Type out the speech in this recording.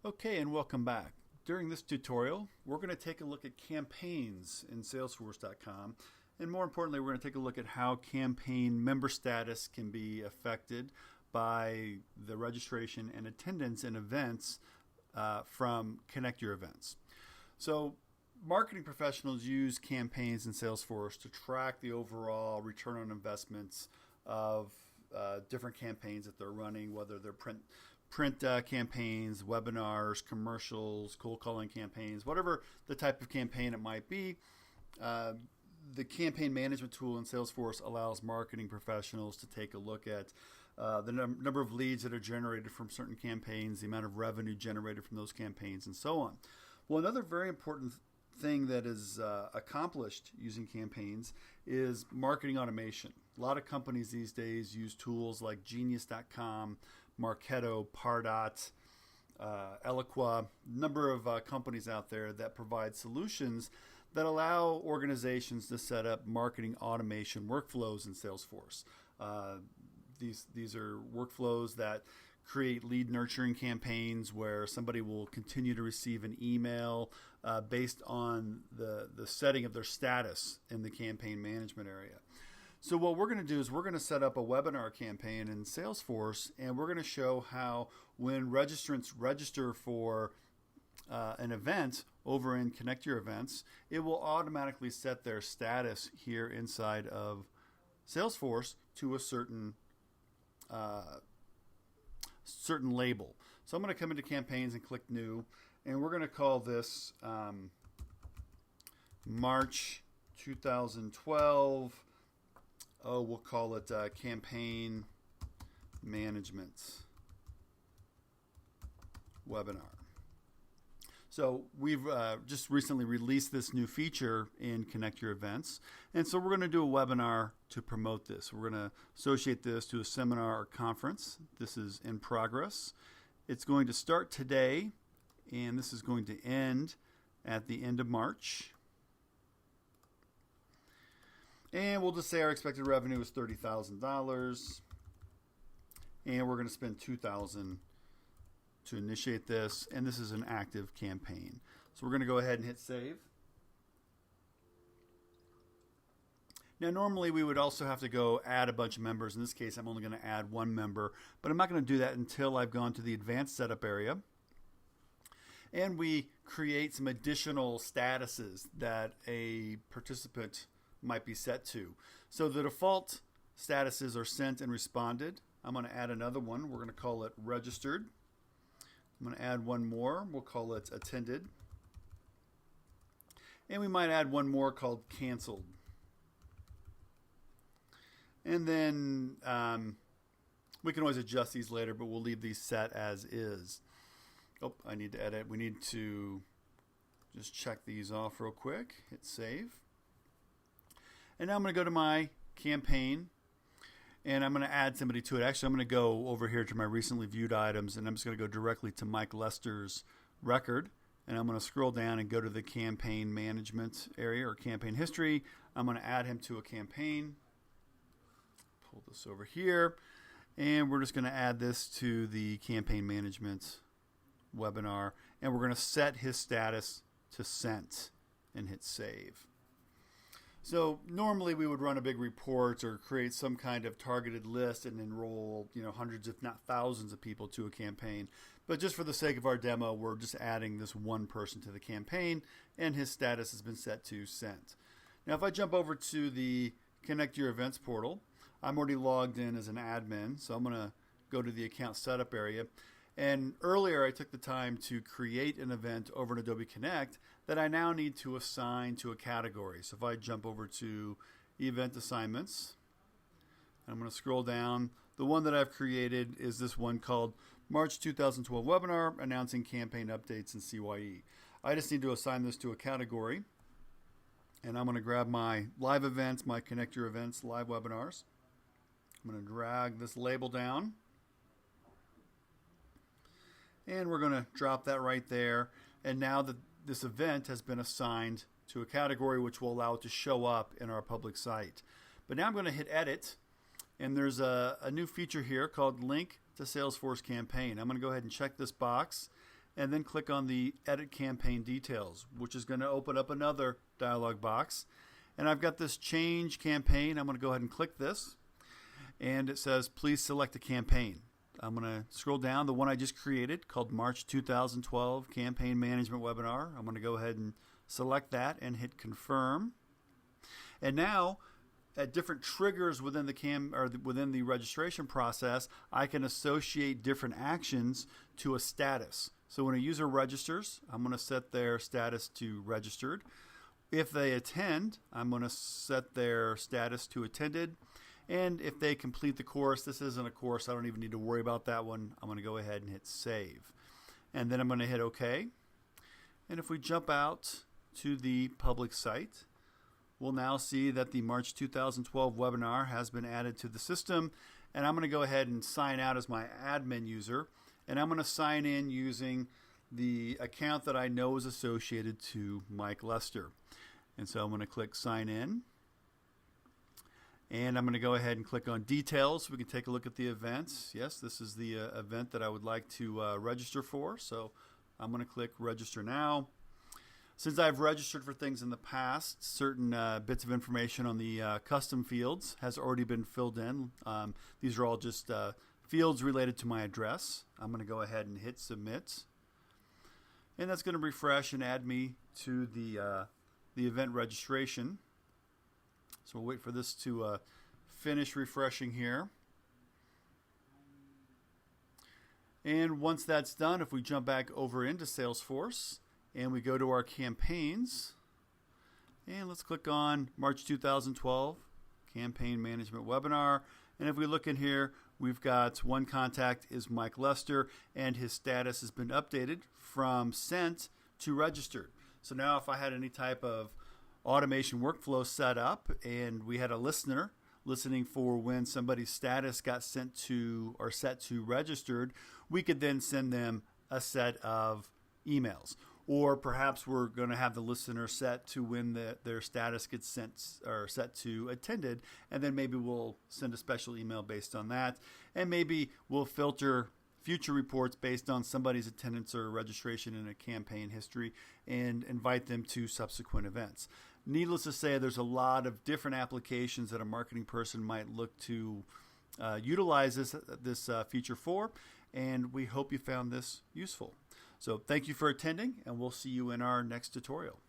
Okay, and welcome back. During this tutorial, we're going to take a look at campaigns in salesforce.com, and more importantly, we're going to take a look at how campaign member status can be affected by the registration and attendance in events from Connect Your Events. So marketing professionals use campaigns in Salesforce to track the overall return on investments of different campaigns that they're running, whether they're print campaigns, webinars, commercials, cold calling campaigns, whatever the type of campaign it might be. The campaign management tool in Salesforce allows marketing professionals to take a look at the number of leads that are generated from certain campaigns, the amount of revenue generated from those campaigns, and so on. Well, another very important thing that is accomplished using campaigns is marketing automation. A lot of companies these days use tools like Genius.com, Marketo, Pardot, Eloqua, number of companies out there that provide solutions that allow organizations to set up marketing automation workflows in Salesforce. These are workflows that create lead nurturing campaigns where somebody will continue to receive an email based on the setting of their status in the campaign management area. So what we're going to do is we're going to set up a webinar campaign in Salesforce, and we're going to show how when registrants register for an event over in Connect Your Events, it will automatically set their status here inside of Salesforce to a certain label. So I'm going to come into campaigns and click new, and we're going to call this March 2012. We'll call it campaign management webinar. So we've just recently released this new feature in Connect Your Events. And so we're going to do a webinar to promote this. We're going to associate this to a seminar or conference. This is in progress. It's going to start today, and this is going to end at the end of March. And we'll just say our expected revenue is $30,000. And we're going to spend $2,000 to initiate this, and this is an active campaign. So we're going to go ahead and hit save. Now normally we would also have to go add a bunch of members. In this case I'm only going to add one member, but I'm not going to do that until I've gone to the advanced setup area. And we create some additional statuses that a participant might be set to. So the default statuses are sent and responded. I'm going to add another one. We're going to call it registered. I'm going to add one more. We'll call it attended. And we might add one more called canceled. And then we can always adjust these later, but we'll leave these set as is. Oh, I need to edit. We need to just check these off real quick. Hit save. And now I'm going to go to my campaign, and I'm going to add somebody to it. Actually, I'm going to go over here to my recently viewed items, and I'm just going to go directly to Mike Lester's record. And I'm going to scroll down and go to the campaign management area or campaign history. I'm going to add him to a campaign. Pull this over here, and we're just going to add this to the campaign management webinar, and we're going to set his status to sent and hit save. So normally we would run a big report or create some kind of targeted list and enroll, hundreds if not thousands of people to a campaign. But just for the sake of our demo, we're just adding this one person to the campaign, and his status has been set to sent. Now if I jump over to the Connect Your Events portal, I'm already logged in as an admin, so I'm going to go to the account setup area. And earlier I took the time to create an event over in Adobe Connect that I now need to assign to a category. So if I jump over to event assignments, I'm going to scroll down. The one that I've created is this one called March 2012 Webinar Announcing Campaign Updates in CYE. I just need to assign this to a category. And I'm going to grab my live events, my Connect Your Events live webinars. I'm going to drag this label down. And we're going to drop that right there. And now that this event has been assigned to a category, which will allow it to show up in our public site. But now I'm going to hit edit, and there's a new feature here called link to Salesforce campaign. I'm going to go ahead and check this box, and then click on the Edit Campaign Details, which is going to open up another dialog box. And I've got this Change Campaign. I'm going to go ahead and click this. And it says, please select a campaign. I'm going to scroll down. The one I just created called March 2012 Campaign Management Webinar. I'm going to go ahead and select that and hit Confirm. And now, at different triggers within the registration process, I can associate different actions to a status. So when a user registers, I'm going to set their status to registered. If they attend, I'm going to set their status to attended. And if they complete the course, this isn't a course, I don't even need to worry about that one. I'm going to go ahead and hit Save. And then I'm going to hit OK. And if we jump out to the public site, we'll now see that the March 2012 webinar has been added to the system. And I'm going to go ahead and sign out as my admin user. And I'm going to sign in using the account that I know is associated to Mike Lester. And so I'm going to click Sign In. And I'm going to go ahead and click on Details so we can take a look at the events. Yes, this is the event that I would like to register for. So I'm going to click Register Now. Since I've registered for things in the past, certain bits of information on the custom fields has already been filled in. These are all just fields related to my address. I'm going to go ahead and hit Submit. And that's going to refresh and add me to the event registration. So we'll wait for this to finish refreshing here. And once that's done, if we jump back over into Salesforce and we go to our campaigns, and let's click on March 2012 Campaign Management Webinar. And if we look in here, we've got one contact is Mike Lester, and his status has been updated from sent to registered. So now if I had any type of automation workflow set up and we had a listener listening for when somebody's status got sent to or set to registered, we could then send them a set of emails. Or perhaps we're going to have the listener set to when their status gets sent or set to attended, and then maybe we'll send a special email based on that. And maybe we'll filter future reports based on somebody's attendance or registration in a campaign history and invite them to subsequent events. Needless to say, there's a lot of different applications that a marketing person might look to utilize this feature for, and we hope you found this useful. So thank you for attending, and we'll see you in our next tutorial.